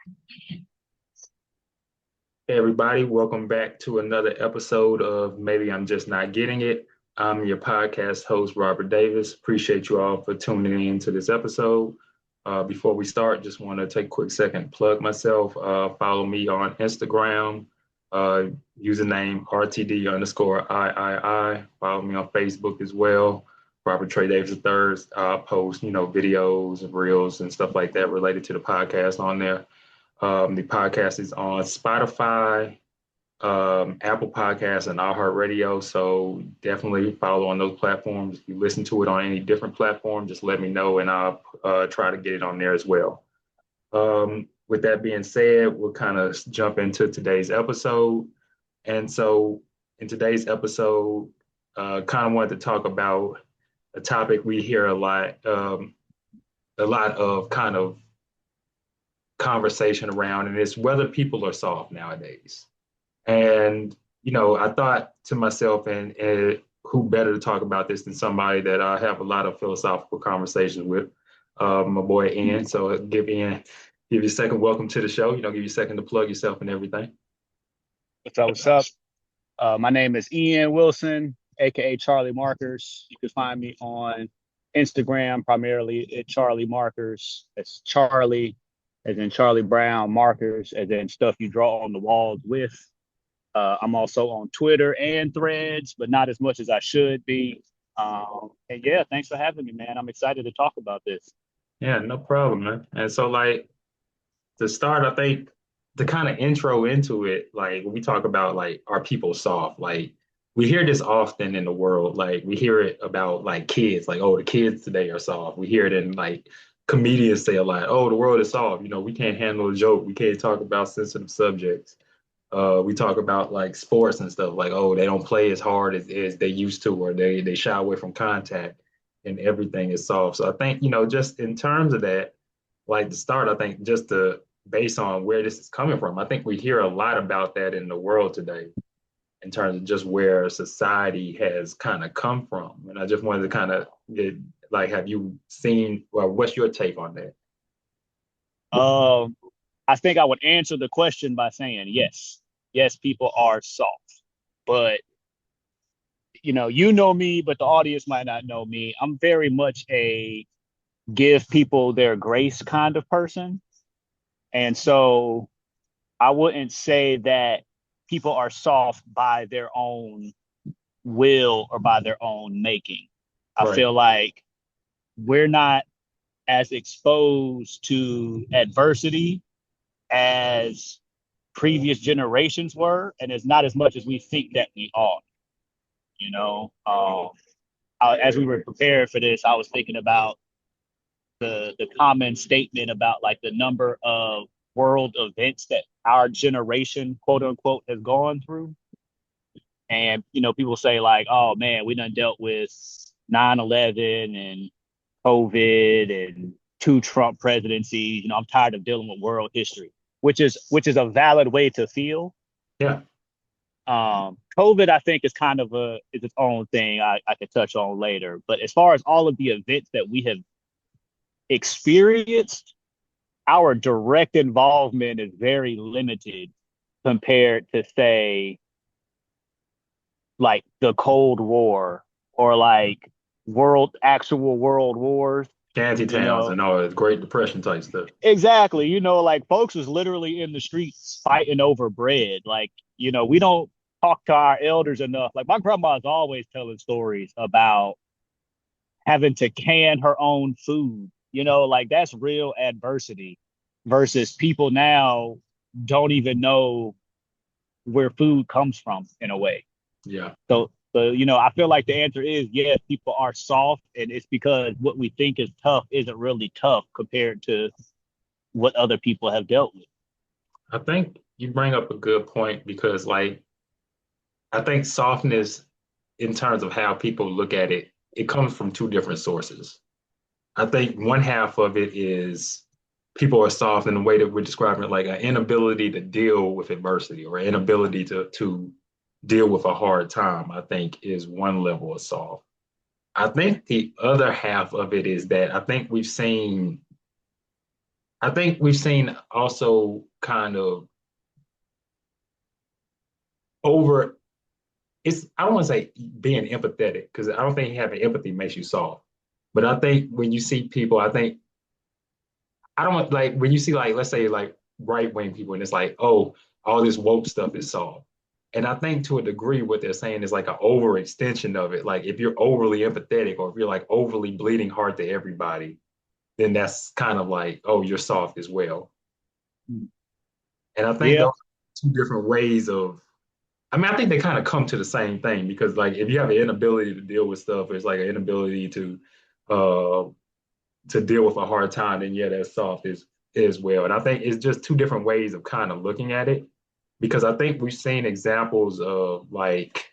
Hey everybody, welcome back to another episode of Maybe I'm Just Not Getting It. I'm your podcast host, Robert Davis. Appreciate you all for tuning in to this episode. Before we start, just want to take a quick second to plug myself. Follow me on Instagram, uh, username RTD underscore III. Follow me on Facebook as well, Robert Trey Davis III. I post, videos and reels and stuff like that related to the podcast on there. The podcast is on Spotify, Apple Podcasts, and iHeartRadio. So definitely follow on those platforms. If you listen to it on any different platform, just let me know and I'll try to get it on there as well. With that being said, we'll kind of jump into today's episode. And so in today's episode, kind of wanted to talk about a topic we hear a lot of kind of conversation around, and it's whether people are soft nowadays. And I thought to myself, and who better to talk about this than somebody that I have a lot of philosophical conversations with, my boy Ian. So give you a second. Welcome to the show. Give you a second to plug yourself and everything. What's up? What's up? My name is Ian Wilson, aka Charlie Markers. You can find me on Instagram primarily at Charlie Markers. It's Charlie, as in Charlie Brown Markers, as in stuff you draw on the walls with. I'm also on Twitter and Threads, but not as much as I should be. And yeah, thanks for having me, man. I'm excited to talk about this. Yeah, no problem, man. And so, like, to start, I think the kind of intro into it, like when we talk about like are people soft, like we hear this often in the world. Like we hear it about like kids, like, oh, the kids today are soft. We hear it in like comedians say a lot, oh, the world is soft. We can't handle a joke. We can't talk about sensitive subjects. We talk about like sports and stuff, like, oh, they don't play as hard as they used to, or they shy away from contact and everything is soft. So I think, just in terms of that, like the start, I think just to based on where this is coming from, I think we hear a lot about that in the world today in terms of just where society has kind of come from. And I just wanted to kind of get, like, have you seen, or what's your take on that? Um, I think I would answer the question by saying yes. Yes, people are soft, but you know me, but the audience might not know me. I'm very much a give people their grace kind of person. And so I wouldn't say that people are soft by their own will or by their own making. I Right. feel like we're not as exposed to adversity as previous generations were, and it's not as much as we think that we are. You know, as we were prepared for this, I was thinking about the common statement about like the number of world events that our generation, quote unquote, has gone through. And, people say like, oh man, we done dealt with 9/11 and COVID and two Trump presidencies. I'm tired of dealing with world history, which is a valid way to feel. Yeah. COVID, I think, is its own thing I could touch on later. But as far as all of the events that we have experienced, our direct involvement is very limited compared to, say, like the Cold War or like actual world wars. Shanty You towns know, and all that Great Depression type stuff. exactly. Like folks was literally in the streets fighting over bread. Like, we don't talk to our elders enough. Like my grandma's always telling stories about having to can her own food. Like that's real adversity versus people now don't even know where food comes from in a way. Yeah. So, I feel like the answer is yes, people are soft, and it's because what we think is tough isn't really tough compared to what other people have dealt with. I think you bring up a good point because, like, I think softness, in terms of how people look at it, it comes from two different sources. I think one half of it is people are soft in the way that we're describing it, like an inability to deal with adversity or inability to deal with a hard time, I think is one level of soft. I think the other half of it is that I think we've seen, I think we've seen also kind of over it's I don't want to say being empathetic because I don't think having empathy makes you soft. But I think when you see people, I think I don't want like when you see like let's say like right wing people and it's like, oh, all this woke stuff is soft. And I think to a degree what they're saying is like an overextension of it. Like if you're overly empathetic or if you're like overly bleeding heart to everybody, then that's kind of like, oh, you're soft as well. And I think Yeah. those are two different ways of I mean, I think they kind of come to the same thing because like if you have an inability to deal with stuff, it's like an inability uh to deal with a hard time, then yeah, that's soft as well. And I think it's just two different ways of kind of looking at it because I think we've seen examples of like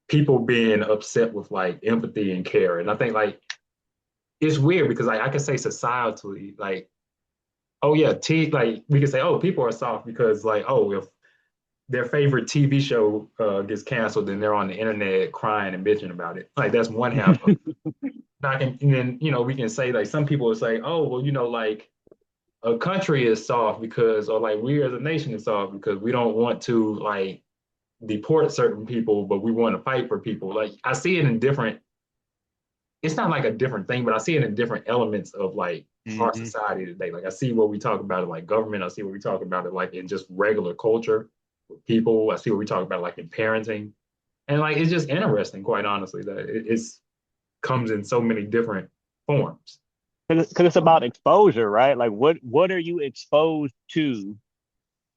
people being upset with like empathy and care. And I think like it's weird because like I can say societally, like, oh yeah, like we can say, oh, people are soft because like, oh, if their favorite TV show gets canceled, then they're on the internet crying and bitching about it. Like that's one half of and then we can say like some people will say, oh well, like a country is soft because or like we as a nation is soft because we don't want to like deport certain people, but we want to fight for people. Like I see it in different, it's not like a different thing, but I see it in different elements of like our Hmm. society today. Like I see what we talk about it like government, I see what we talk about it like in just regular culture with people, I see what we talk about like in parenting. And like it's just interesting, quite honestly, that it's comes in so many different forms. Because it's about exposure, right? Like what are you exposed to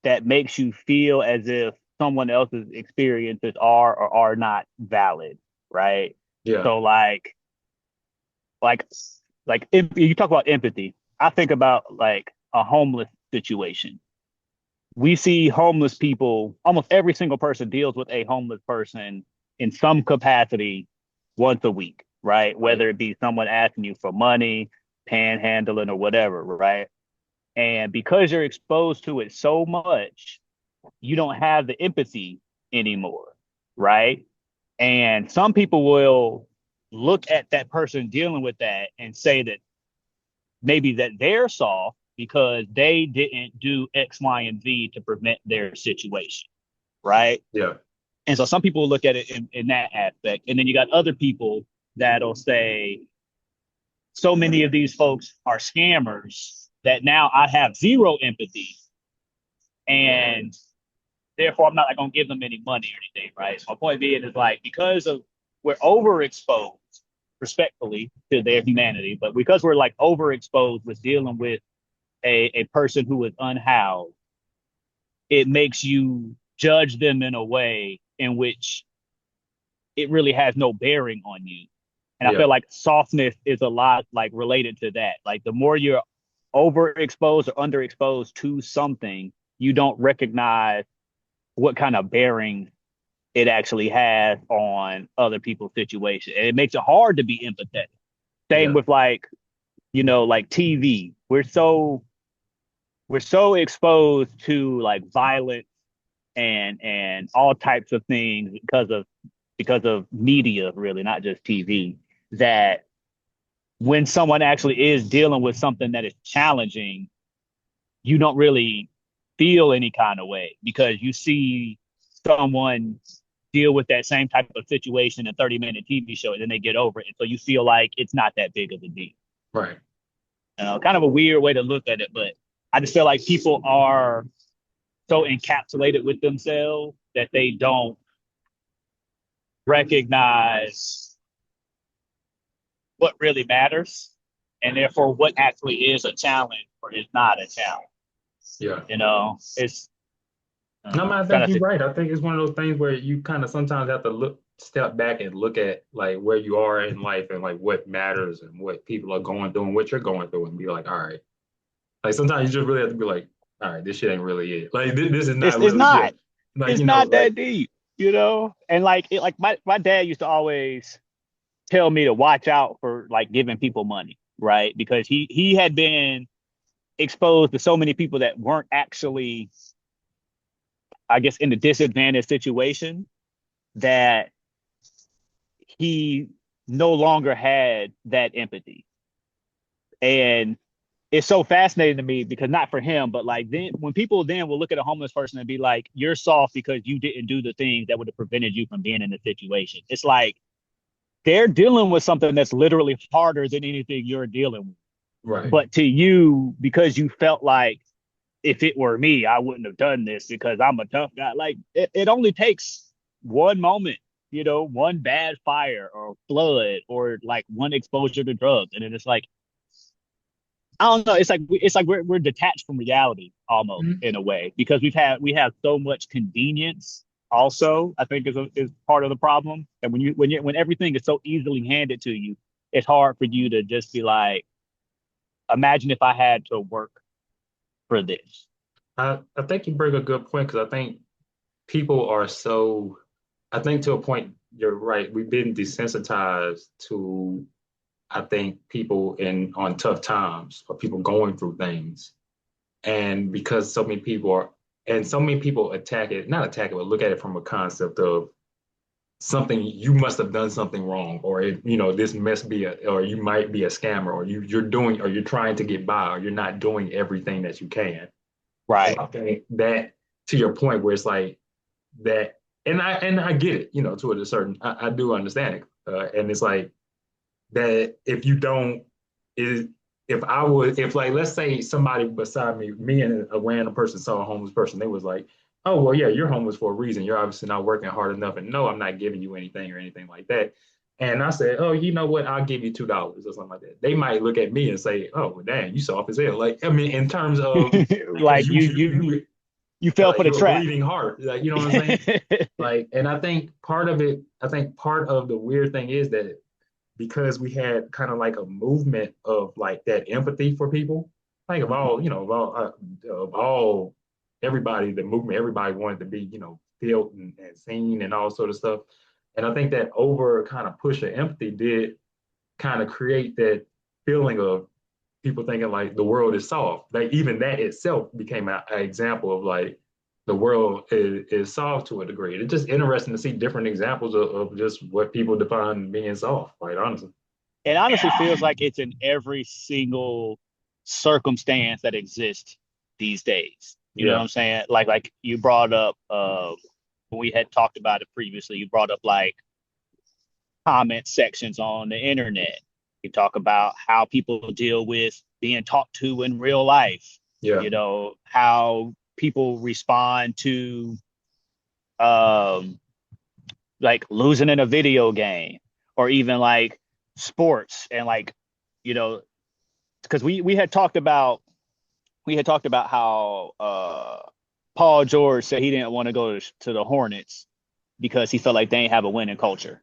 that makes you feel as if someone else's experiences are or are not valid, right? Yeah. So like if you talk about empathy, I think about like a homeless situation. We see homeless people, almost every single person deals with a homeless person in some capacity once a week, right? Right. Whether it be someone asking you for money, panhandling, or whatever, right? And because you're exposed to it so much, you don't have the empathy anymore, right? And some people will look at that person dealing with that and say that maybe that they're soft because they didn't do X, Y, and Z to prevent their situation, right? Yeah. And so some people look at it in that aspect. And then you got other people that'll say, so many of these folks are scammers that now I have zero empathy. And therefore, I'm not like, going to give them any money or anything, right? So my point being is like, because of we're overexposed respectfully to their humanity, but because we're like overexposed with dealing with a person who is unhoused, it makes you judge them in a way in which it really has no bearing on you. And I Yeah. feel like softness is a lot like related to that. Like the more you're overexposed or underexposed to something, you don't recognize what kind of bearing it actually has on other people's situation. And it makes it hard to be empathetic. Same Yeah. with like, like TV. We're so exposed to like violence and all types of things because of media, really, not just TV, that when someone actually is dealing with something that is challenging, you don't really feel any kind of way because you see someone deal with that same type of situation in a 30-minute TV show and then they get over it. And so you feel like it's not that big of a deal. Right. Kind of a weird way to look at it, but I just feel like people are so encapsulated with themselves that they don't recognize what really matters and therefore what actually is a challenge or is not a challenge. Yeah. It's No, man, I trying think to you're think. right. I think it's one of those things where you kind of sometimes have to step back and look at like where you are in life and like what matters and what people are going through and what you're going through and be like, all right. Like sometimes you just really have to be like, all right, this shit ain't really it. Like this is It's not it's really not. it. Like, It's not like, that deep, And like my dad used to always tell me to watch out for like giving people money, right? Because he had been exposed to so many people that weren't actually, I guess, in a disadvantaged situation that he no longer had that empathy. And it's so fascinating to me because not for him, but like then when people then will look at a homeless person and be like, "You're soft because you didn't do the things that would have prevented you from being in the situation." It's like they're dealing with something that's literally harder than anything you're dealing with. Right. But to you, because you felt like if it were me, I wouldn't have done this because I'm a tough guy. Like it only takes one moment, one bad fire or flood or like one exposure to drugs, and then it's like I don't know. It's like we're detached from reality almost Mhm. in a way because we have so much convenience. Also, I think is part of the problem. And when everything is so easily handed to you, it's hard for you to just be like, imagine if I had to work for this. I think you bring a good point because I think people are so, I think to a point, you're right. We've been desensitized to, I think, people in on tough times or people going through things. And because so many people are, and so many people attack it, not attack it, but look at it from a concept of something you must have done something wrong, or this must be or you might be a scammer, or you're doing, or you're trying to get by, or you're not doing everything that you can. And Right. I think that to your point where it's like that, and I get it, to a certain, I do understand it, and it's like that if you don't is if I would if like let's say somebody beside me and a random person saw a homeless person, they was like, oh well, yeah, you're homeless for a reason. You're obviously not working hard enough, and no, I'm not giving you anything or anything like that. And I said, oh, you know what? I'll give you $2 or something like that. They might look at me and say, oh, well, dang, you soft as hell. Like, I mean, in terms of because Like you you you you you you fell for like the you're a trap. bleeding heart. Like, you know what I'm saying? Like, and I think part of it, I think part of the weird thing is that because we had kind of like a movement of like that empathy for people, like of all, of all everybody, the movement, everybody wanted to be, felt and seen and all sort of stuff. And I think that over kind of push of empathy did kind of create that feeling of people thinking like the world is soft. Like even that itself became an example of like the world is soft to a degree. It's just interesting to see different examples of just what people define being soft, quite honestly. It honestly feels like it's in every single circumstance that exists these days. You know what Yeah. I'm saying? Like you brought up when we had talked about it previously, you brought up like comment sections on the internet. You talk about how people deal with being talked to in real life, Yeah. how people respond to um like losing in a video game or even like sports and like you know because we had talked about how Paul George said he didn't want to go to the Hornets because he felt like they didn't have a winning culture.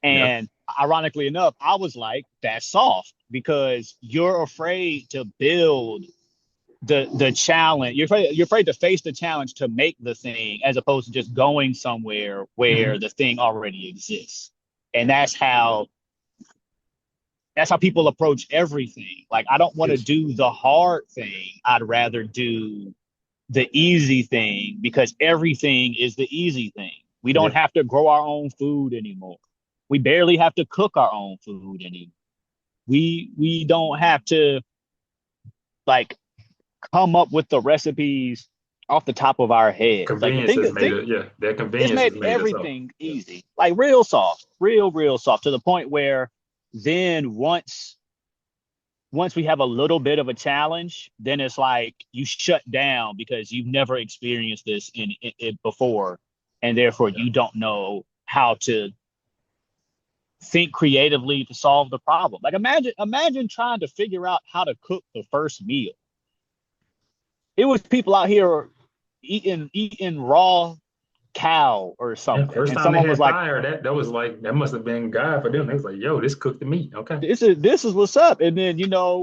Yeah. And ironically enough, I was like, that's soft because you're afraid to build the challenge. You're afraid to face the challenge to make the thing as opposed to just going somewhere where Mhm. the thing already exists. And that's how people approach everything. Like I don't want to Yes. do the hard thing. I'd rather do the easy thing because everything is the easy thing. We don't Yeah. have to grow our own food anymore. We barely have to cook our own food anymore. We don't have to like come up with the recipes off the top of our heads. Like the Convenience thing has is, made it. Yeah. That it's convenience has made made us soft. everything Yeah. easy, like real soft, real soft to the point where then once we have a little bit of a challenge, then it's like you shut down because you've never experienced this in it before, and therefore Yeah. you don't know how to think creatively to solve the problem. Like imagine trying to figure out how to cook the first meal. It was people out here eating raw cow or Yeah. something, First and time they someone was had like, fire, that was like that must have been God for them. They was like, yo, this cooked the meat. Okay. this is what's up. And then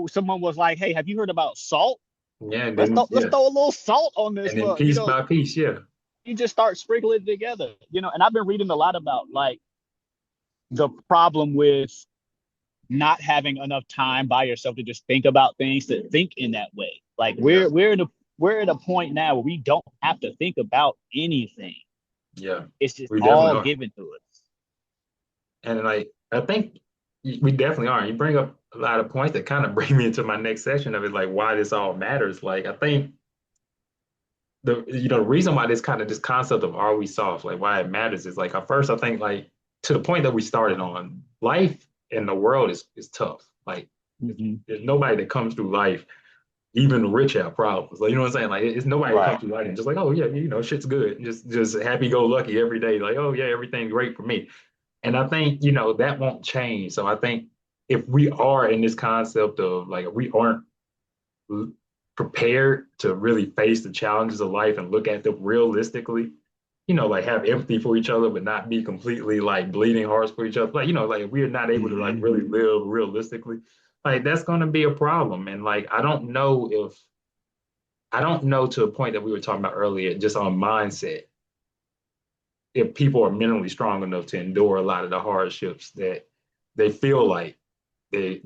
someone was like, hey, have you heard about salt? Yeah. And Let's then throw, let's yeah. throw a little salt on this And then mug. piece by piece, yeah. You just start sprinkling it together. And I've been reading a lot about like the problem with not having enough time by yourself to just think about things, to think in that way. Like Yeah. we're at a point now where we don't have to think about anything. Yeah. It's just We definitely all are. given to us. And like I think we definitely are. You bring up a lot of points that kind of bring me into my next section of it, like why this all matters. Like I think the reason why this concept of are we soft, like why it matters is like at first I think like to the point that we started on, life in the world is tough. Like Hmm. there's nobody that comes through life, even the rich have problems. Like you know what I'm saying? Like it's nobody that Right. comes through life and just like, oh yeah, shit's good. Just happy go lucky every day. Like, oh yeah, everything's great for me. And I think, that won't change. So I think if we are in this concept of like, if we aren't prepared to really face the challenges of life and look at them realistically, like have empathy for each other, but not be completely like bleeding hearts for each other. Like, like if we're not able to like Hmm. really live realistically, like that's going to be a problem. And like, I don't know to a point that we were talking about earlier, just on mindset, if people are mentally strong enough to endure a lot of the hardships that they feel like they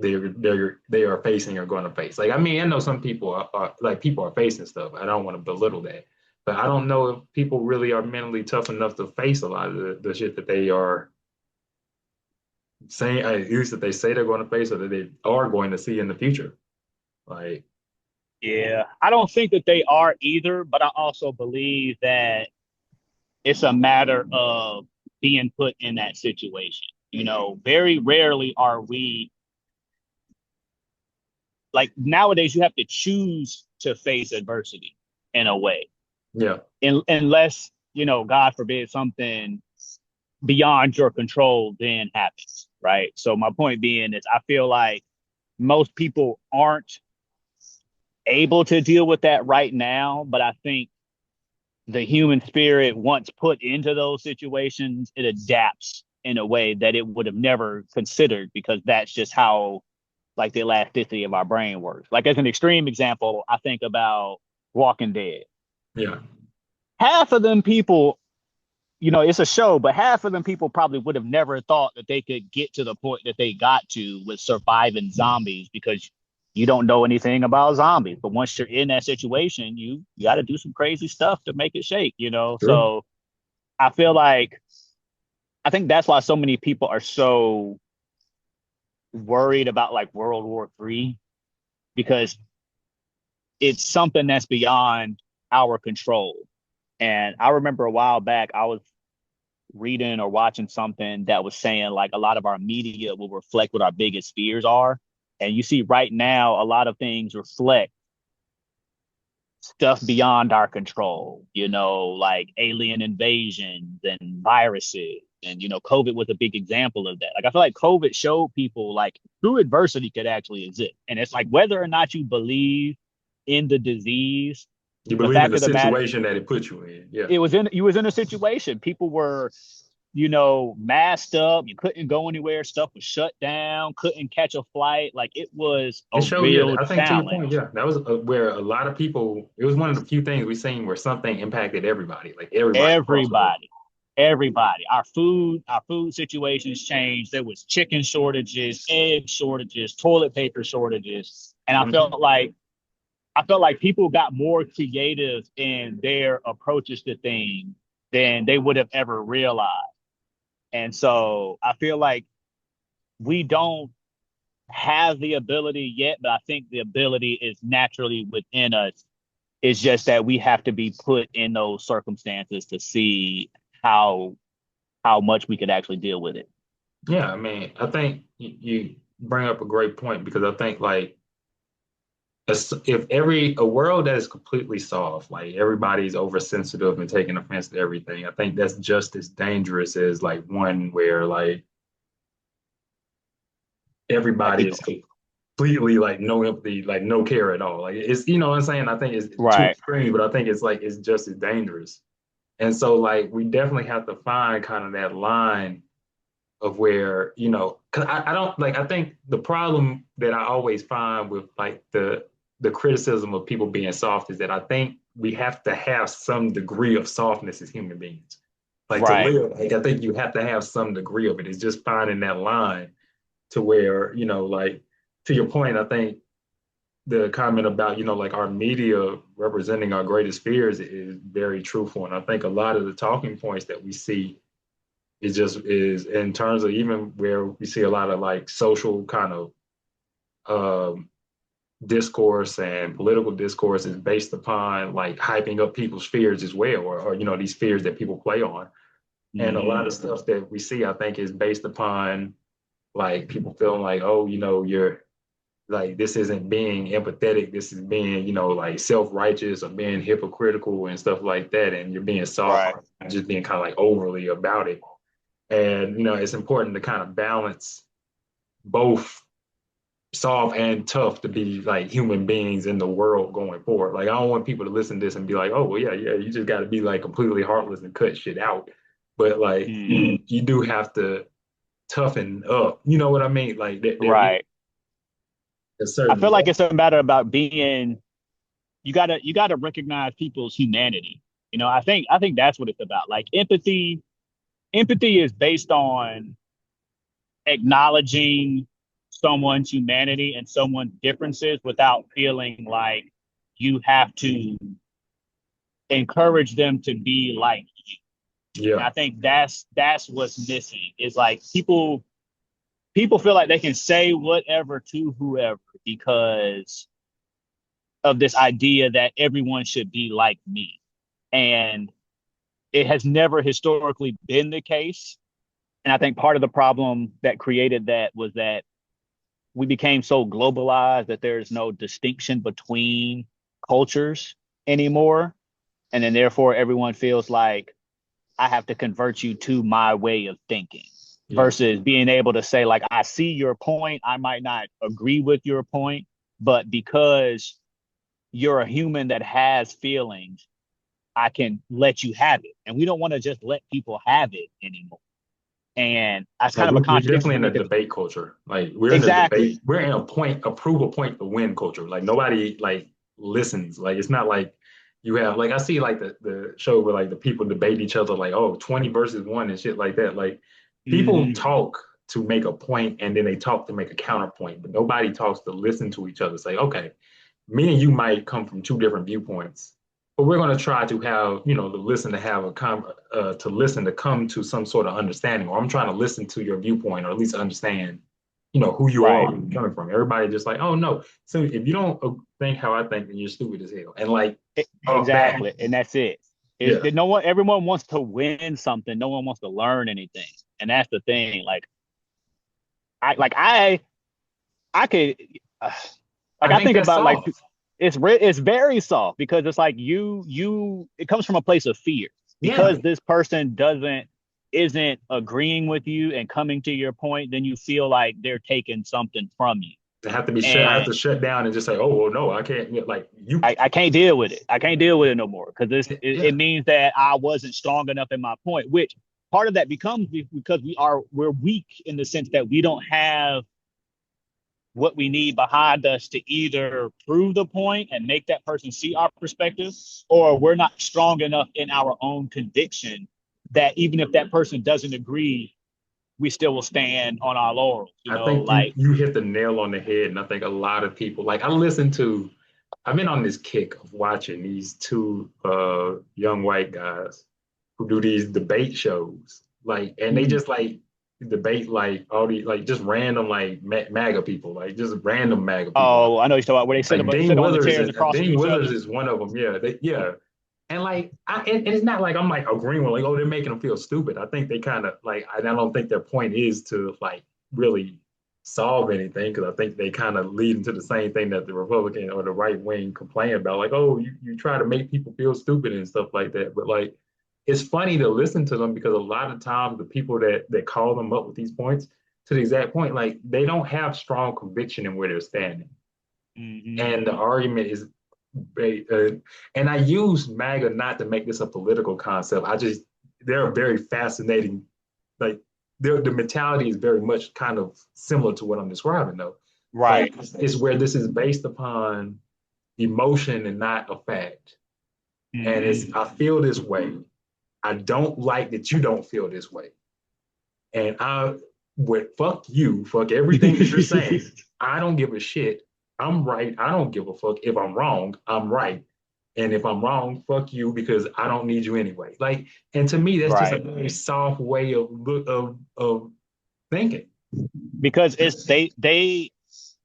are facing or going to face. Like I mean, I know some people are like people are facing stuff. I don't want to belittle that, but I don't know if people really are mentally tough enough to face a lot of the shit that they are saying, at least that they say they're going to face or that they are going to see in the future. Like, Yeah, I don't think that they are either, but I also believe that it's a matter of being put in that situation. Very rarely are we like nowadays you have to choose to face adversity in a way. yeah, Unless, God forbid something beyond your control then happens, right? So my point being is I feel like most people aren't able to deal with that right now, but I think the human spirit, once put into those situations, it adapts in a way that it would have never considered because that's just how like the elasticity of our brain works. Like as an extreme example, I think about Walking Dead. yeah. Half of them people, it's a show, but half of them people probably would have never thought that they could get to the point that they got to with surviving zombies because you don't know anything about zombies. But once you're in that situation, you got to do some crazy stuff to make it shake. True. So I feel like I think that's why so many people are so worried about like World War III because it's something that's beyond our control. And I remember a while back, I was reading or watching something that was saying like a lot of our media will reflect what our biggest fears are. And you see right now, a lot of things reflect stuff beyond our control, like alien invasions and viruses. And, COVID was a big example of that. Like, I feel like COVID showed people like true adversity could actually exist. And it's like whether or not you believe in the disease, You the believe in fact the of the matter, situation that it put you in. Yeah. you was in a situation. People were masked up. You couldn't go anywhere. Stuff was shut down. Couldn't catch a flight. Like it was It a showed, yeah. real I think to your point, challenge. yeah, that was where a lot of people. It was one of the few things we seen where something impacted everybody, like everybody across the board. Everybody, everybody. Our food situations changed. There was chicken shortages, egg shortages, toilet paper shortages, and Mhm. I felt like people got more creative in their approaches to things than they would have ever realized. And so I feel like we don't have the ability yet, but I think the ability is naturally within us. It's just that we have to be put in those circumstances to see how how much we could actually deal with it. Yeah, I mean, I think you bring up a great point because I think like if every a world that is completely soft, like everybody's oversensitive and taking offense to everything, I think that's just as dangerous as like one where like everybody is completely like no empathy, like no care at all. Like it's what I'm saying. I think it's too Right. extreme, but I think it's like it's just as dangerous. And so like we definitely have to find kind of that line of where, because I don't like I think the problem that I always find with like the criticism of people being soft is that I think we have to have some degree of softness as human beings. Like to Right. live, like I think you have to have some degree of it. It's just finding that line to where, like to your point, I think the comment about, like our media representing our greatest fears is very truthful. And I think a lot of the talking points that we see It just is in terms of even where we see a lot of like social kind of um, discourse and political discourse is based upon like hyping up people's fears as well, or you know these fears that people play on. And a Mm-hmm. lot of stuff that we see, I think, is based upon like people feeling like, oh, you know, you're like this isn't being empathetic. This is being, you know, like self-righteous or being hypocritical and stuff like that. And you're being soft, Right. just being kind of like overly about it. And you know, it's important to kind of balance both soft and tough to be like human beings in the world going forward. Like I don't want people to listen to this and be like, oh well, yeah, yeah, you just got to be like completely heartless and cut shit out. But like Mm-hmm. you do have to toughen up. You know what I mean? Like there is Right. a I certain feel like level. it's a matter about being. You gotta recognize people's humanity. I think that's what it's about. Like empathy. Empathy is based on acknowledging someone's humanity and someone's differences without feeling like you have to encourage them to be like you. And Yeah, I think that's what's missing is like people feel like they can say whatever to whoever because of this idea that everyone should be like me. And it has never historically been the case. And I think part of the problem that created that was that we became so globalized that there's no distinction between cultures anymore. And then therefore everyone feels like I have to convert you to my way of thinking yeah. versus being able to say, like, I see your point. I might not agree with your point, but because you're a human that has feelings, I can let you have it. And we don't want to just let people have it anymore. And that's Like kind of a we're definitely contradiction to in a me because debate culture. Like we're in a debate. exactly. We're in a point, a prove a point to win culture. Like nobody like listens. Like it's not like you have like I see like the show where like the people debate each other like oh 20 versus one and shit like that. Like people Mm-hmm. talk to make a point and then they talk to make a counterpoint, but nobody talks to listen to each other. Say, okay, me and you might come from two different viewpoints, but we're going to try to have, you know, to listen to have to listen to come to some sort of understanding. Or I'm trying to listen to your viewpoint, or at least understand, you know, who you are, Right. where you're coming from. Everybody just like, oh no. So if you don't think how I think, then you're stupid as hell. And like, back, Exactly. And that's it. Is yeah, that no one, everyone wants to win something. No one wants to learn anything. And that's the thing. I could, uh, like, I I think think that's about like, soft. it's very soft because it's like it comes from a place of fear Yeah, because this person isn't agreeing with you and coming to your point, then you feel like they're taking something from you. to have to be shut. I have And to shut down and just say, oh well, no, I can't. Like you, I can't deal with it. I can't deal with it no more because yeah. it means that I wasn't strong enough in my point. Which part of that becomes because we're weak in the sense that we don't have what we need behind us to either prove the point and make that person see our perspective, or we're not strong enough in our own conviction that even if that person doesn't agree, we still will stand on our laurels. I think you Like, you hit the nail on the head, and I think a lot of people like I listen to. I've been on this kick of watching these two young white guys who do these debate shows, like, and they mm, just like debate like all these like just random like MAGA people, like just random MAGA people. oh, I know you're talking about where they Like sit Dean on the Withers, chairs across from Dean each Withers other. is one of them. Yeah, yeah. And like, and it's not like I'm like agreeing with like, oh, they're making them feel stupid. I think they kind of like, I don't think their point is to like really solve anything because I think they kind of lead into the same thing that the Republican or the right wing complain about, like, oh, you try to make people feel stupid and stuff like that. But like, it's funny to listen to them because a lot of times the people that call them up with these points to the exact point, like they don't have strong conviction in where they're standing. Mm-hmm. And the argument is and I use MAGA not to make this a political concept. I just they're very fascinating. Like the mentality is very much kind of similar to what I'm describing, though. Like Right. it's where this is based upon emotion and not a fact. And Mm-hmm. it's I feel this way. I don't like that you don't feel this way. And I would fuck you, fuck everything that you're saying. I don't give a shit. I'm right. I don't give a fuck if I'm wrong. I'm right. And if I'm wrong, fuck you because I don't need you anyway. Like, and to me, that's just a Right. very soft way of look of thinking. Because it's they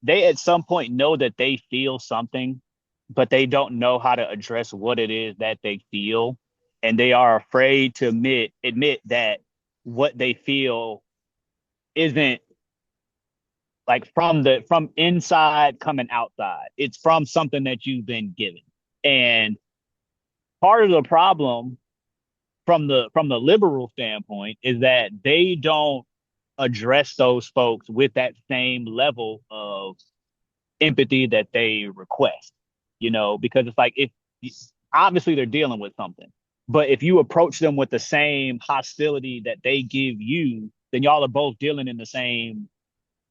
at some point know that they feel something, but they don't know how to address what it is that they feel, and they are afraid to admit that what they feel isn't like from inside coming outside. It's from something that you've been given. And part of the problem from the liberal standpoint is that they don't address those folks with that same level of empathy that they request, because it's like if obviously they're dealing with something, but if you approach them with the same hostility that they give you, then y'all are both dealing in the same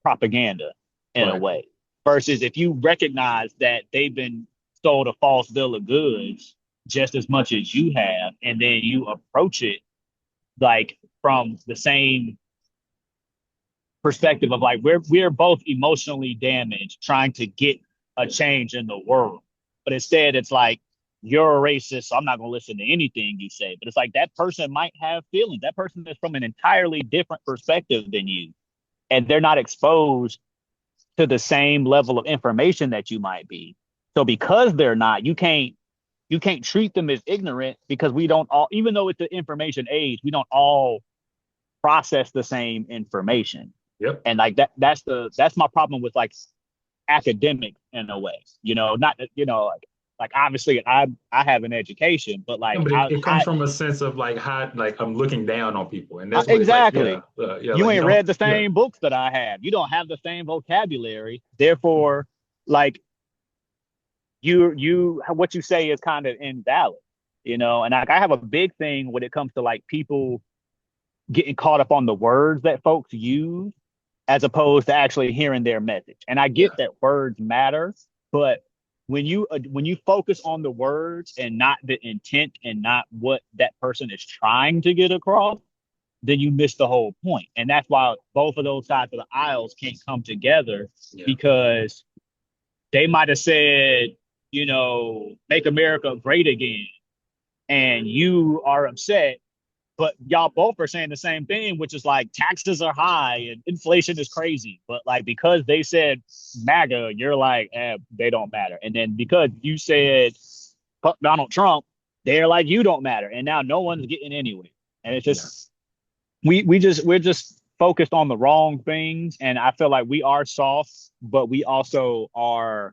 propaganda in a Right. way. Versus if you recognize that they've been sold a false bill of goods just as much as you have, and then you approach it like from the same perspective of like we're both emotionally damaged trying to get a change in the world. But instead it's like you're a racist, so I'm not gonna listen to anything you say. But it's like that person might have feelings. That person is from an entirely different perspective than you. And they're not exposed to the same level of information that you might be. So because they're not, you can't treat them as ignorant because we don't all, even though it's the information age, we don't all process the same information. Yep. And like that's my problem with like academics in a way, not like obviously I have an education, but Yeah, like but it comes from a sense of like how like I'm looking down on people, and that's what it's like. Yeah, exactly. yeah, You like you ain't don't. read the Yeah, same books that I have. You don't have the same vocabulary. Therefore, like you what you say is kind of invalid, And like I have a big thing when it comes to like people getting caught up on the words that folks use as opposed to actually hearing their message. And I get yeah, that words matter, but when you focus on the words and not the intent and not what that person is trying to get across, then you miss the whole point. And that's why both of those sides of the aisles can't come together yeah, because they might have said, make America great again. And you are upset, but y'all both are saying the same thing, which is like taxes are high and inflation is crazy. But like because they said MAGA, you're like, they don't matter. And then because you said fuck Donald Trump, they're like, you don't matter. And now no one's getting anywhere. And it's yeah. just we're just focused on the wrong things. And I feel like we are soft, but we also are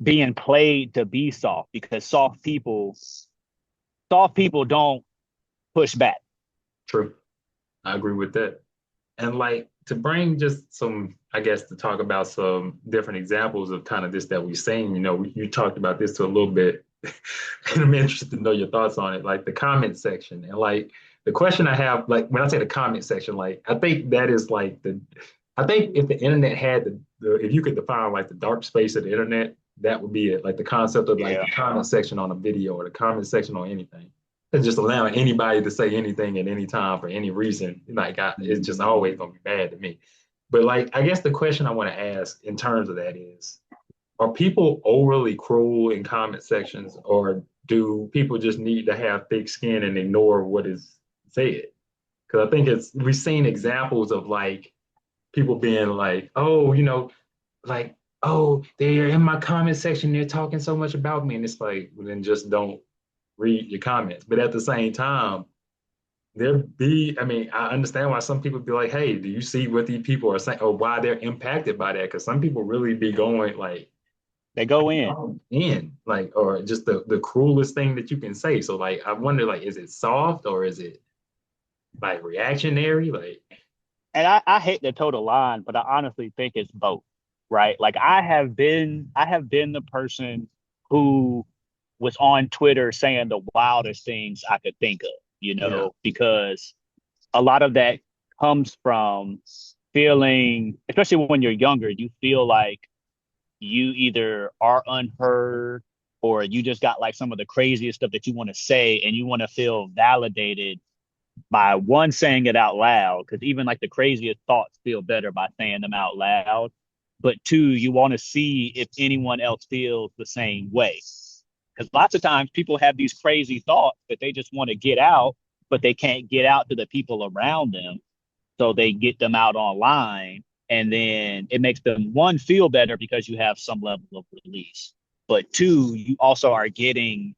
being played to be soft because soft people don't push back. True. I agree with that. And like to bring just some, I guess, to talk about some different examples of kind of this that we've seen. You talked about this to a little bit, and I'm interested to know your thoughts on it. Like the comment section, and like the question I have, like when I say the comment section, like I think that is like I think if the internet had if you could define like the dark space of the internet, that would be it. Like the concept of like Yeah. the comment section on a video or the comment section on anything. It's just allowing anybody to say anything at any time for any reason. Like it's just always gonna be bad to me. But like, I guess the question I want to ask in terms of that is, are people overly cruel in comment sections, or do people just need to have thick skin and ignore what is said? Because I think we've seen examples of like people being like, oh, like, oh, they're in my comment section, they're talking so much about me, and it's like, well, then just don't read your comments. But at the same time, I mean, I understand why some people be like, hey, do you see what these people are saying or why they're impacted by that? Because some people really be going like They go in. like, or just the cruelest thing that you can say. So like, I wonder, like, is it soft or is it like reactionary? Like, And I hate the total line, but I honestly think it's both, right? Like I have been the person who was on Twitter saying the wildest things I could think of, yeah, because a lot of that comes from feeling, especially when you're younger, you feel like you either are unheard or you just got like some of the craziest stuff that you want to say and you want to feel validated by one saying it out loud, because even like the craziest thoughts feel better by saying them out loud. But two, you want to see if anyone else feels the same way. Because lots of times people have these crazy thoughts that they just want to get out, but they can't get out to the people around them. So they get them out online, and then it makes them, one, feel better because you have some level of release, but two, you also are getting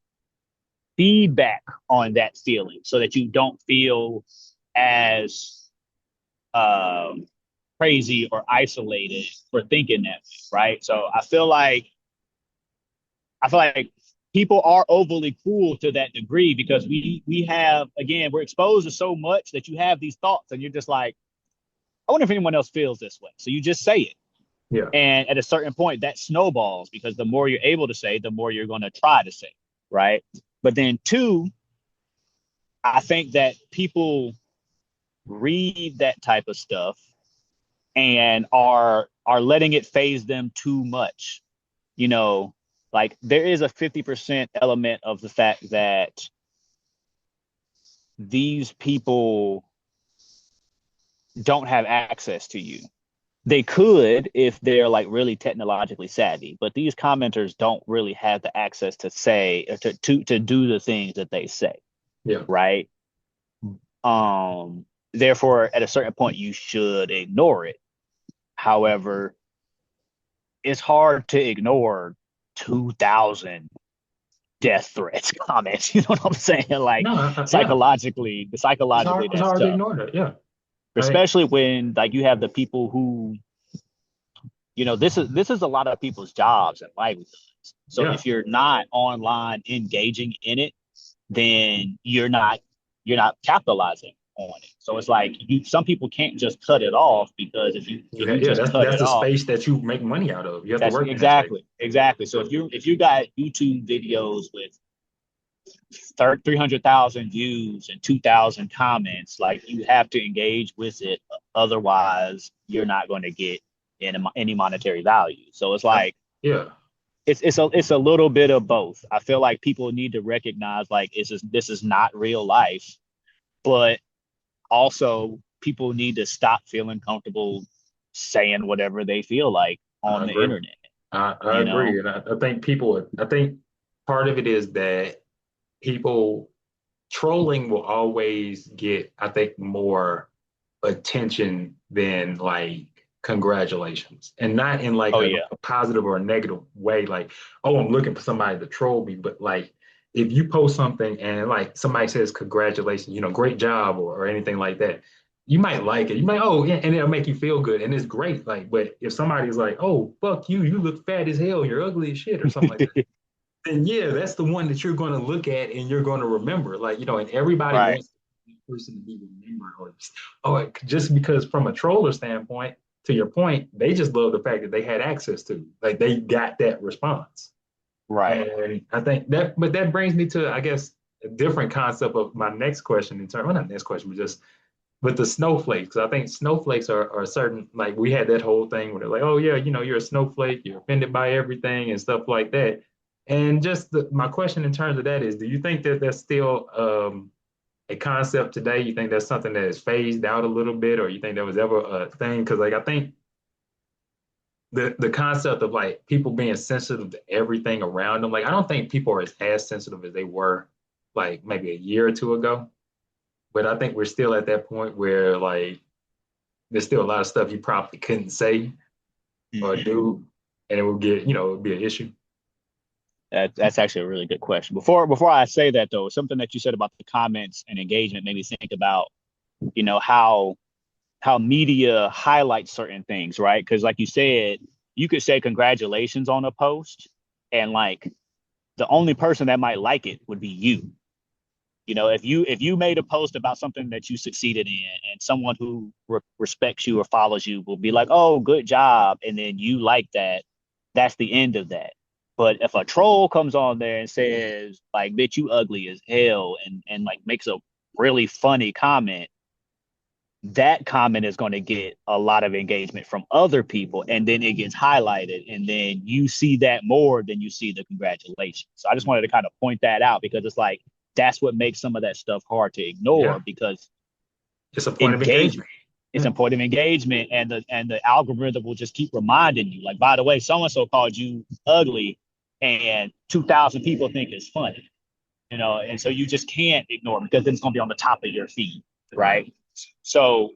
feedback on that feeling so that you don't feel as um, crazy or isolated for thinking that way, right? So I feel like people are overly cruel to that degree because we have, again, we're exposed to so much that you have these thoughts and you're just like, I wonder if anyone else feels this way. So you just say it. Yeah. And at a certain point, that snowballs because the more you're able to say, the more you're going to try to say, right? But then two, I think that people read that type of stuff and are letting it phase them too much. You know, like there is a 50% element of the fact that these people don't have access to you. They could if they're like really technologically savvy, but these commenters don't really have the access to say or to do the things that they say, Yeah. right? Therefore, at a certain point, you should ignore it. However, it's hard to ignore 2,000 death threats comments. You know what I'm saying? Like No, yeah. psychologically, It's that's hard to tough, ignore that. Yeah. I think, especially when like you have the people who, this is a lot of people's jobs and livelihoods. So yeah. if you're not online engaging in it, then you're not capitalizing on it. So it's like some people can't just cut it off because if you Yeah. just cut That's it the off, space that you make money out of. You have to that's work in that space. exactly. So if you got YouTube videos with 300,000 views and 2,000 comments, like you have to engage with it. Otherwise, you're not going to get any monetary value. So it's like Yeah. it's a little bit of both. I feel like people need to recognize like this is not real life, but also people need to stop feeling comfortable saying whatever they feel like I on the agree. internet. I You know? agree. And I think part of it is that people trolling will always get, I think, more attention than like congratulations. And not in like Oh yeah, a positive or a negative way, like, oh, I'm looking for somebody to troll me, but like if you post something and like somebody says congratulations, great job or anything like that, you might like it. You might, oh, yeah, and it'll make you feel good. And it's great. Like, but if somebody's like, oh, fuck you, you look fat as hell, you're ugly as shit, or something like that, then yeah, that's the one that you're going to look at and you're going to remember. Like, and everybody right, wants that person to be remembered, just because from a troller standpoint, to your point, they just love the fact that they had access to, like, they got that response. right. And I think but that brings me to, I guess, a different concept of my next question in terms, well, not next question, but just with the snowflakes. 'Cause I think snowflakes are certain, like we had that whole thing where they're like, oh yeah, you're a snowflake, you're offended by everything and stuff like that. And just my question in terms of that is, do you think that that's still a concept today? You think that's something that is phased out a little bit, or you think that was ever a thing? Because like I think the concept of like people being sensitive to everything around them, like I don't think people are as sensitive as they were like maybe a year or two ago. But I think we're still at that point where like there's still a lot of stuff you probably couldn't say or Mhm. do, and it will get, it would be an issue. That's actually a really good question. Before I say that though, something that you said about the comments and engagement made me think about, how media highlights certain things, right? Because like you said, you could say congratulations on a post, and like the only person that might like it would be you. If you made a post about something that you succeeded in, and someone who respects you or follows you will be like, "Oh, good job," and then you like that, that's the end of that. But if a troll comes on there and says like, "Bitch, you ugly as hell," and like makes a really funny comment, that comment is going to get a lot of engagement from other people, and then it gets highlighted, and then you see that more than you see the congratulations. So I just wanted to kind of point that out because it's like that's what makes some of that stuff hard to Yeah, ignore because it's a point of engagement engagement. it's Yeah, important engagement, and the algorithm will just keep reminding you like, by the way, so and so called you ugly, and 2,000 people think it's funny, and so you just can't ignore it because then it's going to be on the top of your feed, right? So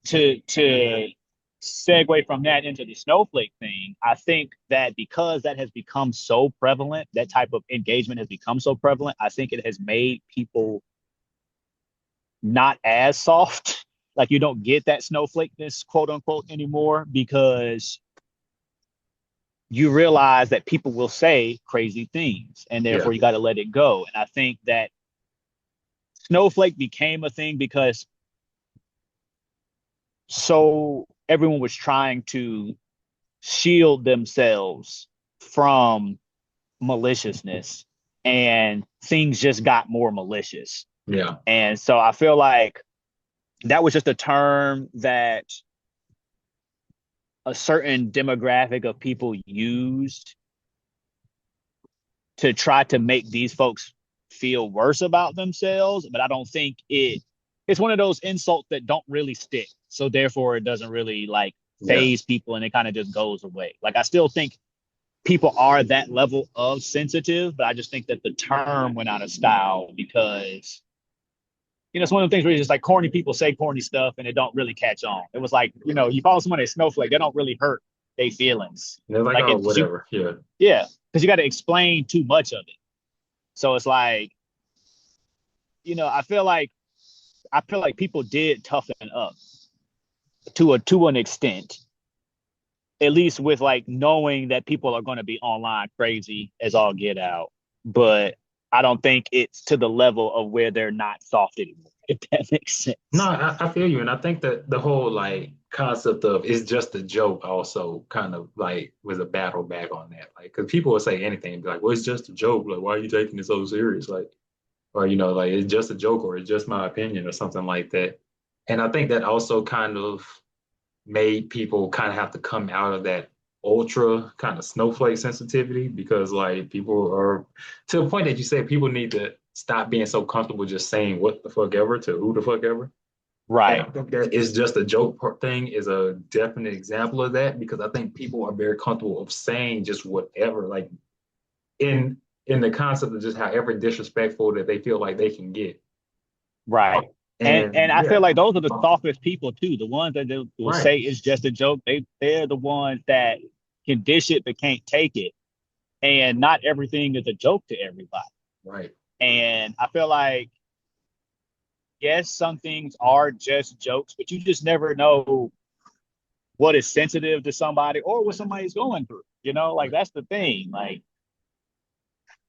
to segue from that into the snowflake thing, I think that because that has become so prevalent, that type of engagement has become so prevalent, I think it has made people not as soft. Like you don't get that snowflakeness, quote unquote, anymore because you realize that people will say crazy things and Yeah. therefore you got to let it go. And I think that snowflake became a thing because so everyone was trying to shield themselves from maliciousness and things just got more malicious. Yeah. And so I feel like that was just a term that a certain demographic of people used to try to make these folks feel worse about themselves, but I don't think it's one of those insults that don't really stick. So therefore it doesn't really like Yeah. phase people and it kind of just goes away. Like I still think people are that level of sensitive, but I just think that the term went out of style because it's one of the things where it's just like corny people say corny stuff and it don't really catch on. It was like, you call somebody a snowflake, they don't really hurt their feelings. They're like, Like oh, it, whatever. Yeah. yeah, because you got to explain too much of it. So it's like, I feel like people did toughen up to an extent, at least with like knowing that people are going to be online crazy as all get out. But I don't think it's to the level of where they're not soft anymore, if that makes No, sense. I feel you. And I think that the whole like concept of it's just a joke also kind of like was a battle back on that. Like, because people would say anything and be like, well, it's just a joke. Like, why are you taking it so serious? Like, or, like it's just a joke or it's just my opinion or something like that. And I think that also kind of made people kind of have to come out of that ultra kind of snowflake sensitivity because like people are to the point that you said people need to stop being so comfortable just saying what the fuck ever to who the fuck ever. And I Right. think that is just a joke thing is a definite example of that because I think people are very comfortable of saying just whatever, like in in the concept of just however disrespectful that they feel like they can get. Right. And And I feel yeah, like those are the softest people too. The ones that they will right, say it's just a joke. They're the ones that can dish it but can't take it. And not everything is a joke to everybody. right. And I feel like yes, some things are just jokes, but you just never know what is sensitive to somebody or what somebody's going through. Like Right. that's the thing. Like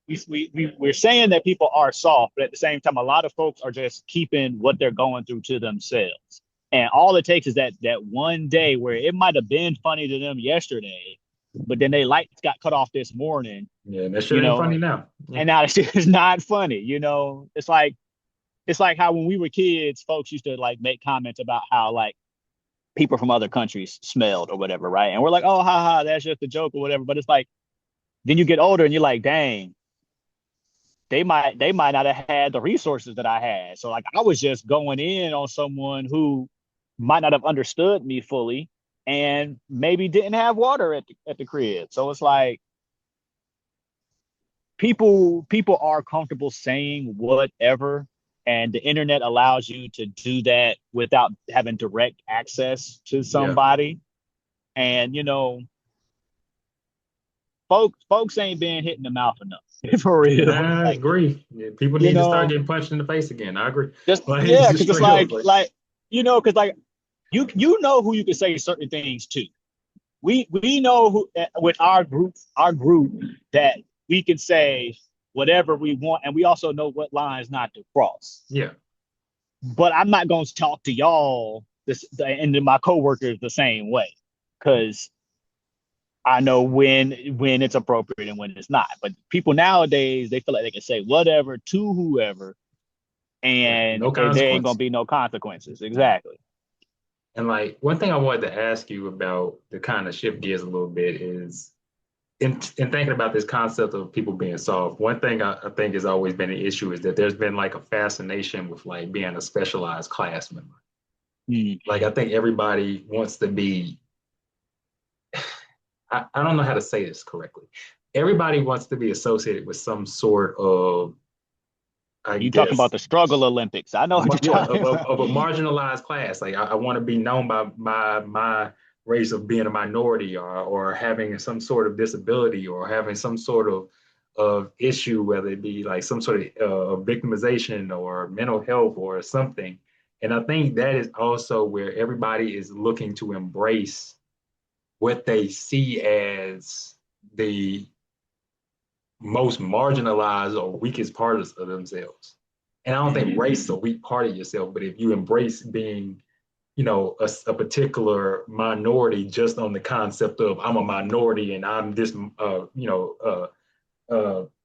we're saying that people are soft, but at the same time, a lot of folks are just keeping what they're going through to themselves. And all it takes is that one day where it might have been funny to them yesterday, but then they lights got cut off this morning, Yeah, that shit you ain't know, funny now. Yeah. and now it's not funny. It's like how when we were kids, folks used to like make comments about how like people from other countries smelled or whatever, right? And we're like, oh, ha ha, that's just a joke or whatever. But it's like then you get older and you're like, dang, they might not have had the resources that I had. So like I was just going in on someone who might not have understood me fully and maybe didn't have water at the crib. So it's like people are comfortable saying whatever, and the internet allows you to do that without having direct access to Yeah. somebody. And folks ain't been hit in the mouth enough for real. I Like agree. Yeah, people you need to start know, getting punched in the face again. I agree. just Like it's yeah, just because it's straight up. like because like you know who you can say certain things to. We know who with our group that we can say whatever we want, and we also know what lines not to cross. Yeah. But I'm not going to talk to y'all and then my coworkers the same way because I know when it's appropriate and when it's not. But people nowadays they feel like they can say whatever to whoever, Yeah. and No there ain't consequence. gonna be no consequences. Exactly. And like one thing I wanted to ask you about to kind of shift gears a little bit is in thinking about this concept of people being soft, one thing I think has always been an issue is that there's been like a fascination with like being a specialized class member. Mm. Like I think everybody wants to be I don't know how to say this correctly. Everybody wants to be associated with some sort of, I You talking about guess, the struggle Olympics? I know what you're yeah, talking about. of a marginalized class. Like I want to be known by my race of being a minority, or having some sort of disability, or having some sort of issue, whether it be like some sort of victimization or mental health or something. And I think that is also where everybody is looking to embrace what they see as the most marginalized or weakest parts of themselves. And I don't think race is a weak part of yourself, but if you embrace being, a particular minority just on the concept of I'm a minority and I'm this,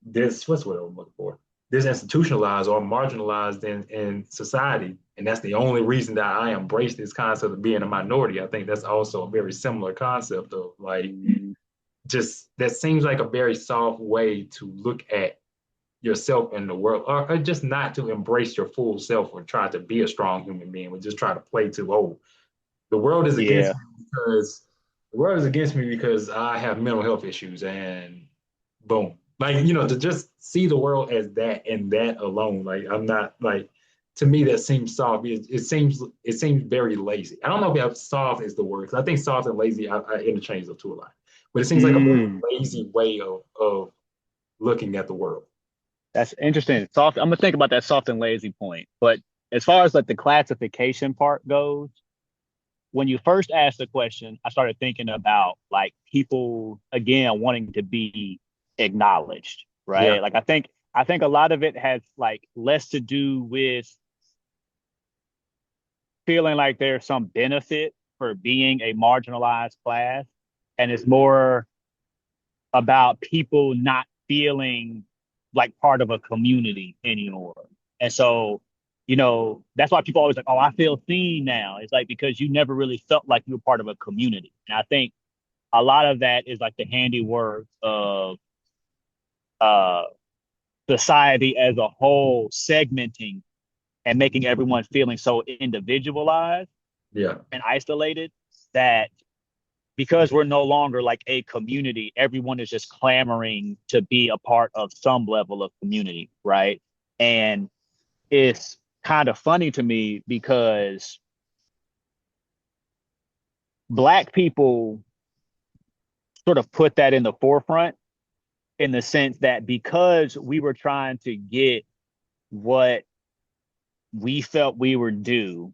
this, what's what I'm looking for? This institutionalized or marginalized in society. And that's the only reason that I embrace this concept of being a minority. I think that's also a very similar concept of like, just that seems like a very soft way to look at yourself in the world, or just not to embrace your full self or try to be a strong human being, but just try to play to, oh, the world is against Yeah, me because the world is against me because I have mental health issues, and boom. Like, to just see the world as that and that alone. Like, I'm not like, to me that seems soft. It seems very lazy. I don't know if soft is the word, because I think soft and lazy, I interchange the two a lot. But it seems like a very mm, lazy way of looking at the world. that's interesting. Soft. I'm gonna think about that soft and lazy point. But as far as like the classification part goes, when you first asked the question, I started thinking about like people again wanting to be acknowledged, Yeah, right? Like I think a lot of it has like less to do with feeling like there's some benefit for being a marginalized class, and it's more about people not feeling like part of a community anymore. And so, that's why people always like, oh, I feel seen now. It's like because you never really felt like you were part of a community. And I think a lot of that is like the handiwork of uh, society as a whole segmenting and making everyone feeling so individualized yeah, and isolated that because we're no longer like a community, everyone is just clamoring to be a part of some level of community, right? And it's kind of funny to me because Black people sort of put that in the forefront in the sense that because we were trying to get what we felt we were due,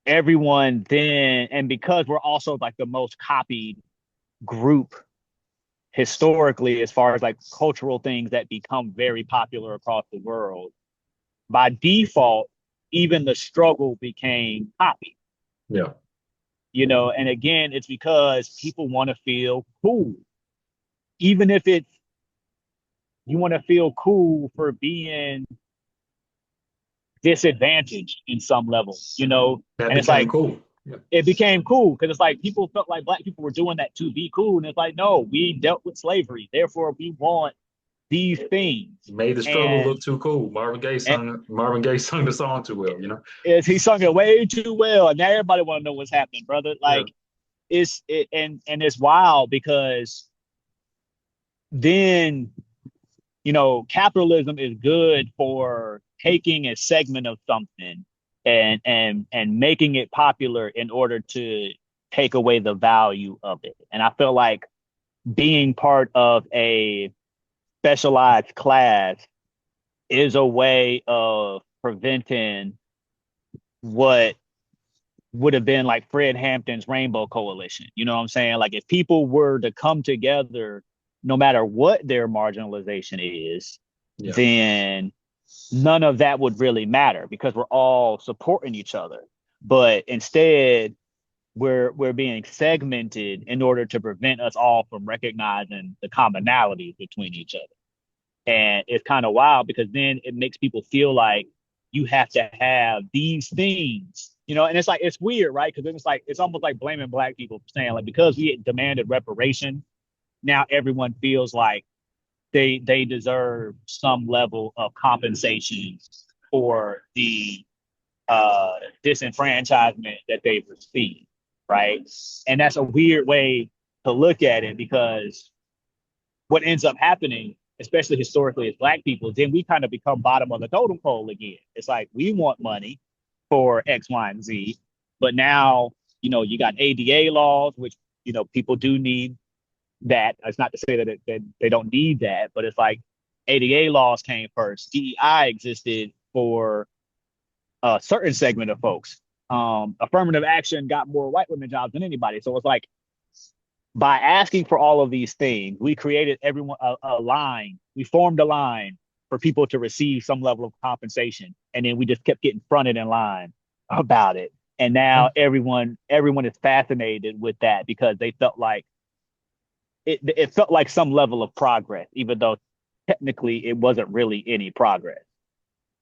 everyone then, and because we're also like the most copied group historically as far as like cultural things that become very popular across the world, by default even the struggle became copied, yeah. and again it's because people want to feel cool, even if it's you want to feel cool for being disadvantaged in some level, That and it's became like cool. Yeah. it became cool because it's like people felt like Black people were doing that to be cool, and it's like no, we dealt with slavery, therefore we want these things. Made the struggle And look too cool. and Marvin Gaye sung the song too well, is he sung it way too well, and now everybody want to know what's happening, brother. Yeah, Like and it's wild because then capitalism is good for taking a segment of something and making it popular in order to take away the value of it. And I feel like being part of a specialized class is a way of preventing what would have been like Fred Hampton's Rainbow Coalition. You know what I'm saying? Like if people were to come together, no matter what their marginalization is, yeah, then none of that would really matter because we're all supporting each other. But instead, we're being segmented in order to prevent us all from recognizing the commonalities between each other. And it's kind of wild because then it makes people feel like you have to have these things, and it's like, it's weird, right? Because then it's like, it's almost like blaming Black people for saying like, because we demanded reparation, now everyone feels like they deserve some level of compensation for the disenfranchisement that they've received. right? And that's a weird way to look at it because what ends up happening, especially historically as Black people, then we kind of become bottom of the totem pole again. It's like we want money for X, Y, and Z, but now you got ADA laws, which people do need that. It's not to say that they don't need that, but it's like ADA laws came first. DEI existed for a certain segment of folks. Affirmative action got more white women jobs than anybody. So it's like by asking for all of these things, we created everyone a line. We formed a line for people to receive some level of compensation, and then we just kept getting fronted in line about it. And now everyone is fascinated with that because they felt like it felt like some level of progress, even though technically it wasn't really any progress.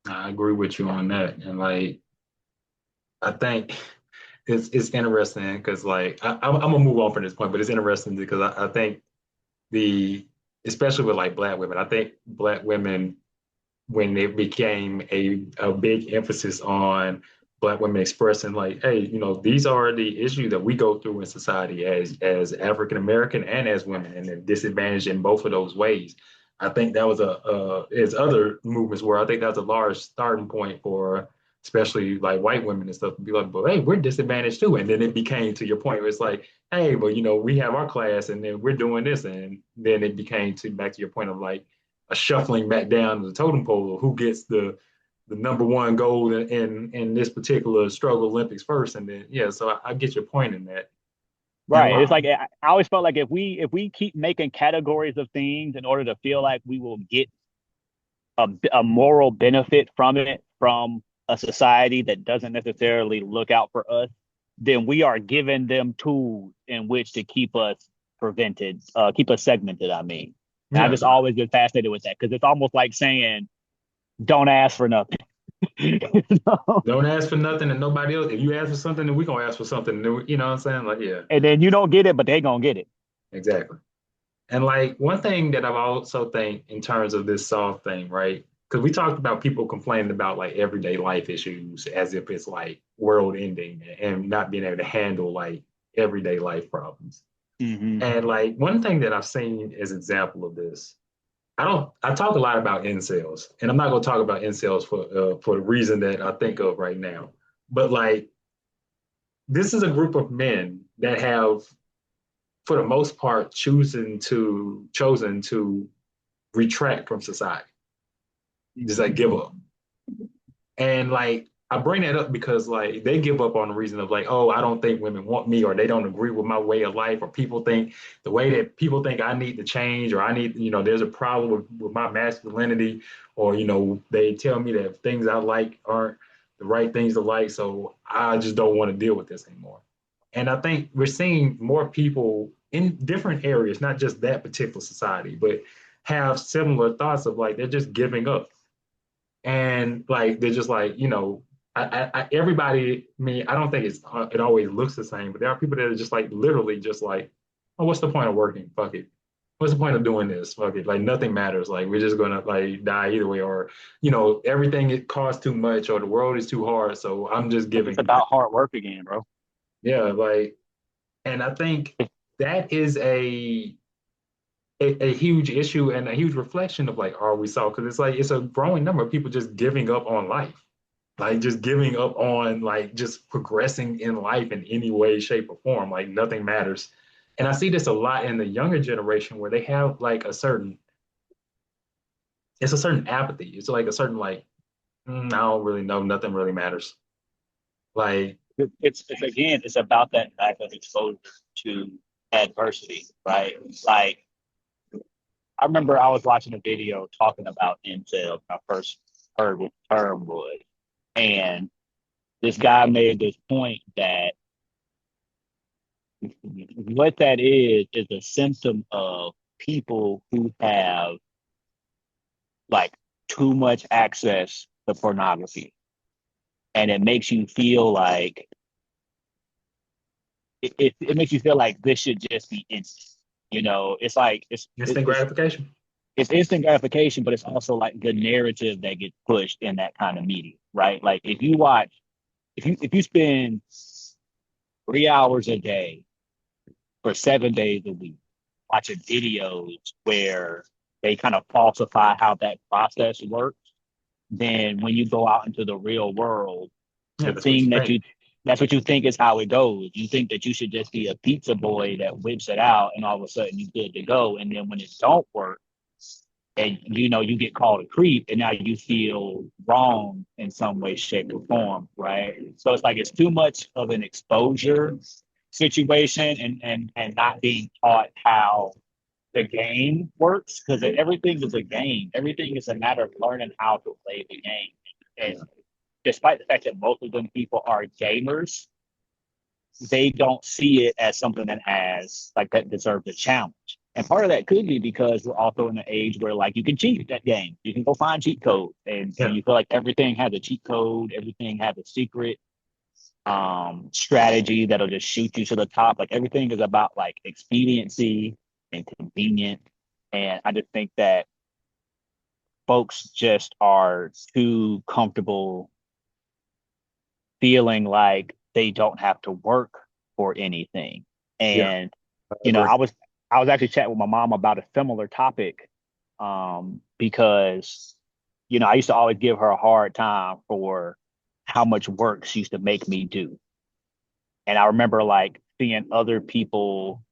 I agree with you on that. And like, I think it's interesting because like I'm gonna move on from this point, but it's interesting because I think the especially with like Black women, I think Black women when it became a big emphasis on Black women expressing like, hey, these are the issues that we go through in society as African American and as women, and they're disadvantaged in both of those ways. I think that was as other movements where I think that's a large starting point for especially like white women and stuff to be like, but hey, we're disadvantaged too. And then it became to your point where it's like, hey, but we have our class and then we're doing this. And then it became to back to your point of like a shuffling back down the totem pole of who gets the number one gold in this particular struggle Olympics first. And then yeah, so I get your point in that. And Right. It's like I always felt like if we keep making categories of things in order to feel like we will get a moral benefit from it from a society that doesn't necessarily look out for us, then we are giving them tools in which to keep us segmented. I mean, and I yeah, just always been fascinated with that because it's almost like saying, "Don't ask for nothing." you know? don't ask for nothing and nobody else. If you ask for something, then we're gonna ask for something new. You know what I'm saying? Like, yeah, And then you don't get it, but they gonna get it. exactly. And like one thing that I've also think in terms of this soft thing, right? Because we talked about people complaining about like everyday life issues as if it's like world ending and not being able to handle like everyday life problems. Mm-hmm. And like one thing that I've seen as example of this, I talk a lot about incels, and I'm not gonna talk about incels for the reason that I think of right now. But like this is a group of men that have, for the most part, chosen to retract from society, just like give up. And like I bring that up because like they give up on the reason of like, oh, I don't think women want me, or they don't agree with my way of life, or people think the way that people think I need to change, or I need, there's a problem with my masculinity, or they tell me that things I like aren't the right things to like, so I just don't want to deal with this anymore. And I think we're seeing more people in different areas, not just that particular society, but have similar thoughts of like they're just giving up and like they're just like everybody. I mean, I don't think it always looks the same, but there are people that are just like literally just like, oh, what's the point of working? Fuck it. What's the point of doing this? Fuck it. Like nothing matters. Like we're just gonna like die either way, or everything it costs too much, or the world is too hard. So I'm just It's giving up. about hard work again, bro. Yeah, like, and I think that is a huge issue and a huge reflection of like are we saw, because it's like it's a growing number of people just giving up on life, like just giving up on like just progressing in life in any way, shape, or form. Like nothing matters. And I see this a lot in the younger generation where they have like it's a certain apathy. It's like a certain like, I don't really know, nothing really matters. Like, It's again, it's about that type of exposure to adversity, right? Like I remember I was watching a video talking about incel when I first heard what the term was, and this guy made this point that what that is a symptom of people who have like too much access to pornography, and it makes you feel like it makes you feel like this should just be instant. It's like instant gratification. it's instant gratification, but it's also like the narrative that gets pushed in that kind of media, right? Like if you spend 3 hours a day for 7 days a week, watching videos where they kind of falsify how that process works, then when you go out into the real world, Yeah, the that's what you thing that think. you that's what you think is how it goes. You think that you should just be a pizza boy that whips it out and all of a sudden you're good to go. And then when it don't work and you get called a creep and now you feel wrong in some way, shape, or form, right? So it's like it's too much of an exposure situation and not being taught how the game works because everything is a game. Everything is a matter of learning how to play the game. And despite the fact that most of them people are gamers, they don't see it as something that has like that deserves a challenge. And part of that could be because we're also in an age where like you can cheat that game. You can go find cheat codes and Yeah. you feel like everything has a cheat code, everything has a secret strategy that'll just shoot you to the top. Like everything is about like expediency and convenient. And I just think that folks just are too comfortable feeling like they don't have to work for anything. Yeah, And I you know, agree. I was actually chatting with my mom about a similar topic because I used to always give her a hard time for how much work she used to make me do. And I remember like seeing other people,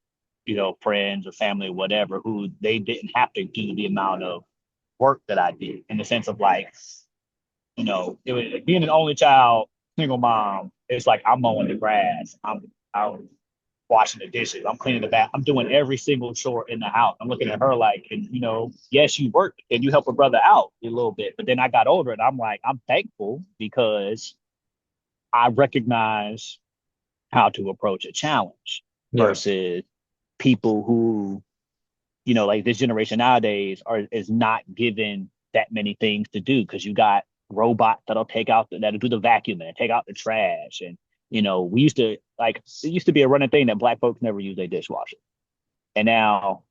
friends or family or whatever, who they didn't have to do the amount of work that I did in the sense of like, it was being an only child, single mom. It's like I'm mowing the grass, I'm washing the dishes, I'm cleaning the bath, I'm doing every single chore in the house. I'm looking at her like, and yes, you work and you help a brother out a little bit, but then I got older and I'm like, I'm thankful because I recognize how to approach a challenge Yeah. versus people who, like this generation nowadays is not given that many things to do because you got robots that'll do the vacuum and take out the trash. And, we used to like, it used to be a running thing that black folks never use a dishwasher. And now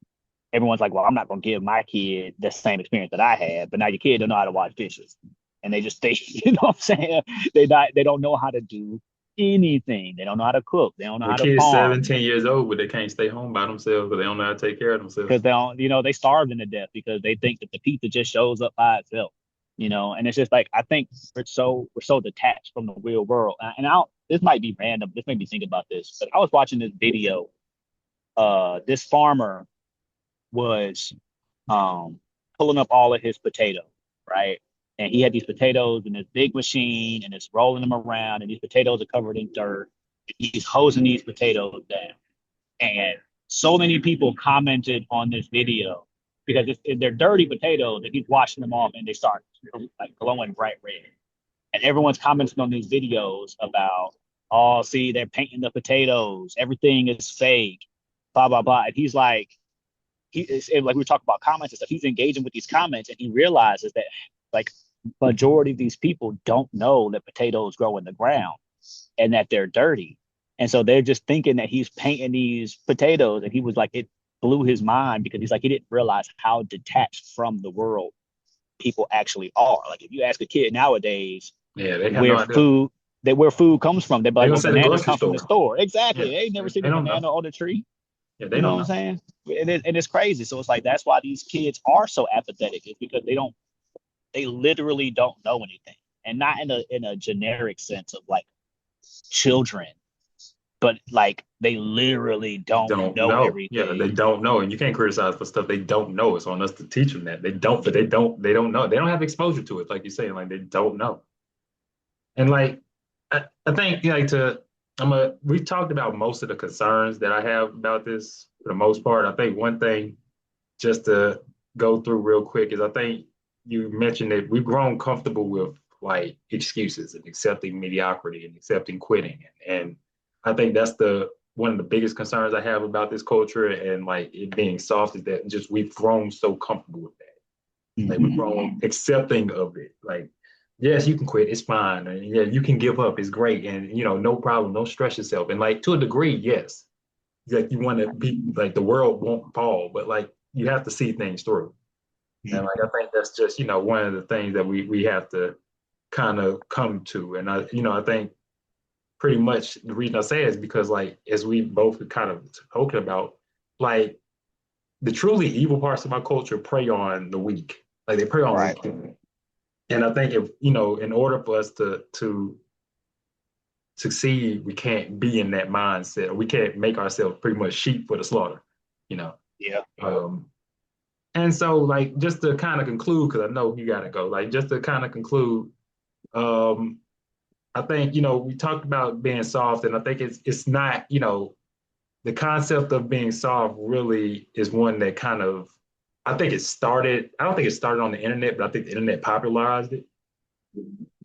everyone's like, well, I'm not going to give my kid the same experience that I had, but now your kid don't know how to wash dishes. And they just stay, what I'm saying? They don't know how to do anything. They don't know how to cook. They don't know The how to kid's farm 17 years old, but they can't stay home by themselves, but they don't know how to take care of themselves. because they don't, they starving to death because they think that the pizza just shows up by itself, and it's just like I think we're so detached from the real world. And this might be random. This made me think about this, but I was watching this video. This farmer was um pulling up all of his potatoes, right? And he had these potatoes in this big machine and it's rolling them around, and these potatoes are covered in dirt. He's hosing these potatoes down. And so many people commented on this video because they're dirty potatoes and he's washing them off and they start like glowing bright red. And everyone's commenting on these videos about, oh, see, they're painting the potatoes. Everything is fake, blah, blah, blah. And he's like, he is like we talk about comments and stuff. He's engaging with these comments and he realizes that like majority of these people don't know that potatoes grow in the ground and that they're dirty. And so they're just thinking that he's painting these potatoes. And he was like, it blew his mind because he's like, he didn't realize how detached from the world people actually are. Like if you ask a kid nowadays Yeah, they have no where idea. food comes from, they'd be They're like, gonna well, say the bananas grocery come from the store. store. Yeah, Exactly. They ain't never seen they a don't know. banana on the tree. Yeah, they You know don't what I'm know. saying? And it's crazy. So it's like that's why these kids are so apathetic. It's because they literally don't know anything. And not in a generic sense of like children, but like they literally don't Don't know know. Yeah, they everything. don't know, and you can't criticize for stuff they don't know. It's on us to teach them that they don't, but they don't know. They don't have exposure to it, like you're saying. Like they don't know. And like I think like we've talked about most of the concerns that I have about this for the most part. I think one thing just to go through real quick is I think you mentioned that we've grown comfortable with like excuses and accepting mediocrity and accepting quitting. And I think that's the one of the biggest concerns I have about this culture and like it being soft is that just we've grown so comfortable with that. Like we've Mm-hmm. grown accepting of it. Like, yes, you can quit, it's fine. And yeah, you can give up, it's great. And no problem, don't stress yourself. And like to a degree, yes. Like you want to be like the world won't fall, but like you have to see things through. And like I think that's just, one of the things that we have to kind of come to. And I think pretty much the reason I say it is because, like, as we both kind of spoken about, like, the truly evil parts of our culture prey on the weak. Like, they prey on Right. weak people. And I think, if in order for us to succeed, we can't be in that mindset. We can't make ourselves pretty much sheep for the slaughter, you know. Yeah. Um, and so, like, just to kind of conclude, because I know you got to go. Like, just to kind of conclude, um, I think we talked about being soft, and I think it's not the concept of being soft really is one that kind of I think it started. I don't think it started on the internet, but I think the internet popularized it.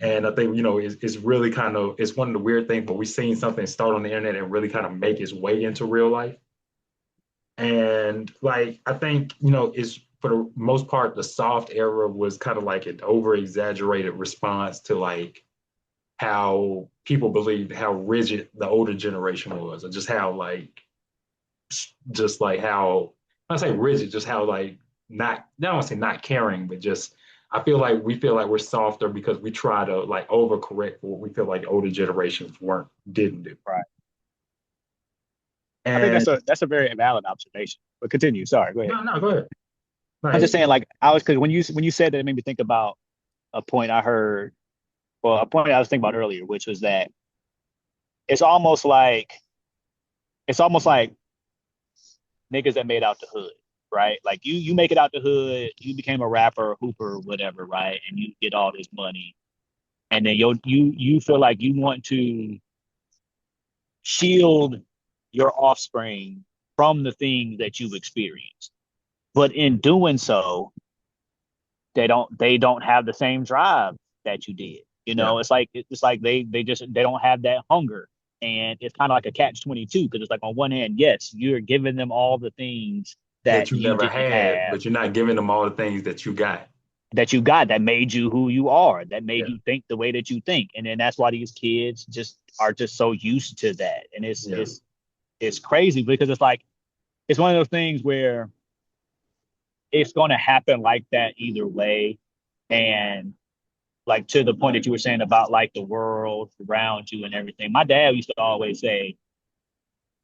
And I think, it's really kind of, it's one of the weird things, but we've seen something start on the internet and really kind of make its way into real life. And like, I think, it's for the most part, the soft era was kind of like an over exaggerated response to like how people believed how rigid the older generation was, or just how like, just like how, I say rigid, just how like not, I don't want to say not caring, but just I feel like we feel like we're softer because we try to like overcorrect for what we feel like older generations didn't do. Right. I think And that's a very valid observation. But continue. Sorry. Go ahead. no, no, go ahead. I'm just Like, saying, like, I was because when you said that, it made me think about a point I heard, well, a point I was thinking about earlier, which was that it's almost like it's almost like niggas that made out the hood, right? Like you make it out the hood, you became a rapper, hooper, whatever, right? And you get all this money, and then you feel like you want to shield your offspring from the things that you've experienced. But in doing so, they don't have the same drive that you did. yeah, It's like they don't have that hunger. And it's kind of like a catch 22 because it's like on one hand, yes, you're giving them all the things that that you you never didn't had, have, but you're not giving them all the things that you got. that you got, that made you who you are, that made Yeah, you think the way that you think. And then that's why these kids just are just so used to that. And it's yeah. it's it's crazy because it's like it's one of those things where it's going to happen like that either way. And like to the point that you were saying about like the world around you and everything. My dad used to always say,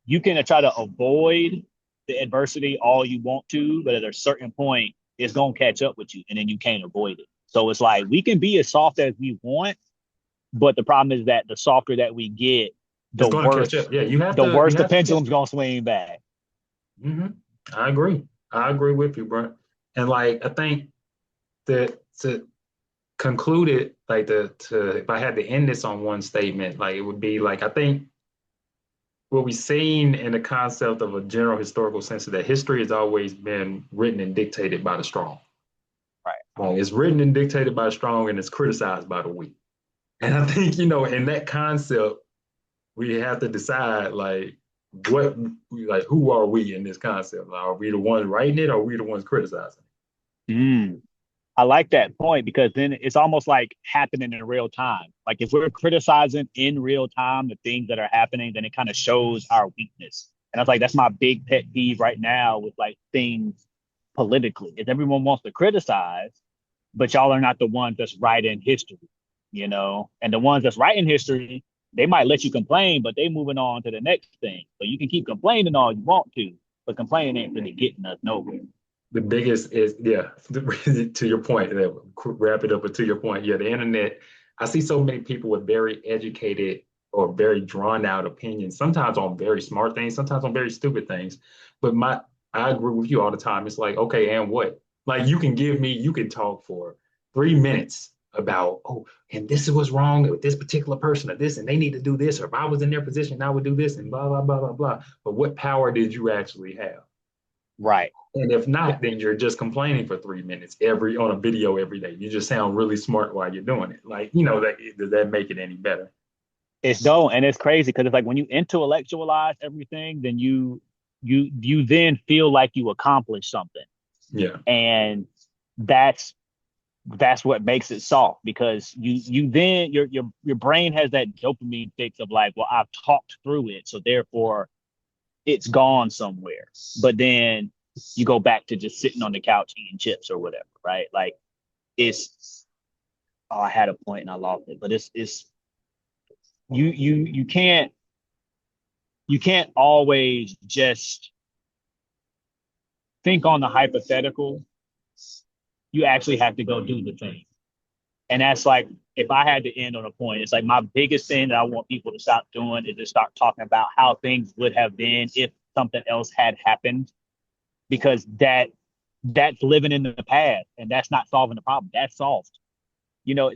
you can try to avoid the adversity all you want to, but at a certain point, it's gonna catch up with you, and then you can't avoid it. So it's like we can be as soft as we want, but the problem is that the softer that we get, It's the going to catch worse up. Yeah, the you worse the have to catch pendulum's gonna swing back. up. I agree. I agree with you, bro. And like, I think that to conclude it, like if I had to end this on one statement, like it would be like I think what we've seen in the concept of a general historical sense is that history has always been written and dictated by the strong. Right. Like it's written and dictated by the strong and it's criticized by the weak. And I think, in that concept, we have to decide like what like who are we in this concept? Like, are we the ones writing it or are we the ones criticizing Mm. I like that point because then it's almost like happening in real time. Like if we're criticizing in real time the things that are happening, then it kind of shows our weakness. And I was like, that's my big pet peeve right now with like things politically. Is everyone wants to criticize, but y'all are not the ones that's writing history. And the ones that's writing history, they might let you complain, but they moving on to the next thing. So you can keep complaining all you want to, but complaining ain't really getting us nowhere. the biggest is yeah to your point, wrap it up, but to your point, yeah, the internet, I see so many people with very educated or very drawn out opinions, sometimes on very smart things, sometimes on very stupid things, but I agree with you all the time. It's like, okay, and what? Like you can talk for 3 minutes about, oh, and this is what's wrong with this particular person or this, and they need to do this, or if I was in their position I would do this, and blah blah blah blah blah, but what power did you actually have? Right. And if not, then you're just complaining for 3 minutes on a video every day. You just sound really smart while you're doing it. Like, does that make it any better? It's don't, and it's crazy because it's like when you intellectualize everything, then you then feel like you accomplished something, Yeah. and that's that's what makes it soft because you then your brain has that dopamine fix of like, well, I've talked through it, so therefore it's gone somewhere. But then you go back to just sitting on the couch eating chips or whatever, right? Like it's I had a point and I lost it, but it's you can't always just think on the hypothetical. You actually have to go do the thing. And that's like, if I had to end on a point, it's like my biggest thing that I want people to stop doing is to start talking about how things would have been if something else had happened, because that's living in the past and that's not solving the problem. That's solved.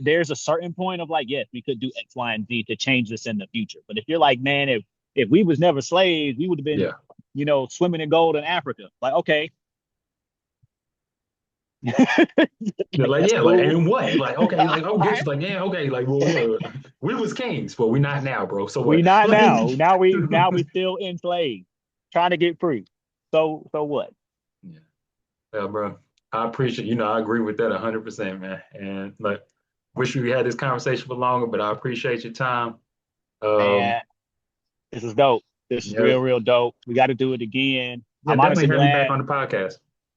There's a certain point of like, yes, we could do X, Y, and Z to change this in the future. But if you're like, man, if we was never slaves, we would have been, Yeah. swimming in gold in Africa. Like, okay, They're like, that's yeah, like, cool. and what? Like, okay, like, All oh, get you, right. like, yeah, okay, like, well, yeah, we was kings, but we not now, bro. So We what? not Like, now. Now we still enslaved, trying to get free. So what? yeah, yeah, bro. I appreciate, I agree with that 100%, man. And like, wish we had this conversation for longer, but I appreciate your time. Um, Man, this is dope. This is yeah, real, real dope. We got to do it again. yeah, I'm definitely honestly have you back glad on the podcast.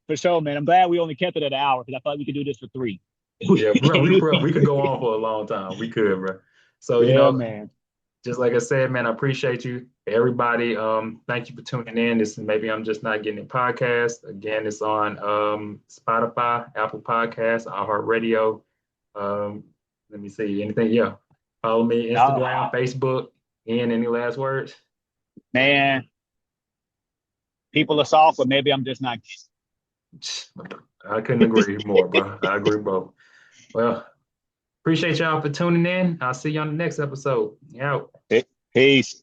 for sure, man. I'm glad we only kept it at an hour because I thought we could do this for three. Yeah, bro, we could go on for a long time. We could, bro. So, Yeah, man. just like I said, man, I appreciate you. Everybody, thank you for tuning in. This is Maybe I'm Just Not Getting It podcast. Again, it's on Spotify, Apple Podcasts, iHeartRadio. Um, Let me see. Anything? Yeah. Follow me, No, Instagram, Facebook. And any last words? man. People are soft, but maybe I'm just not. I couldn't agree more, bro. I agree, bro. Well, appreciate y'all for tuning in. I'll see you on the next episode. Yeah. Peace.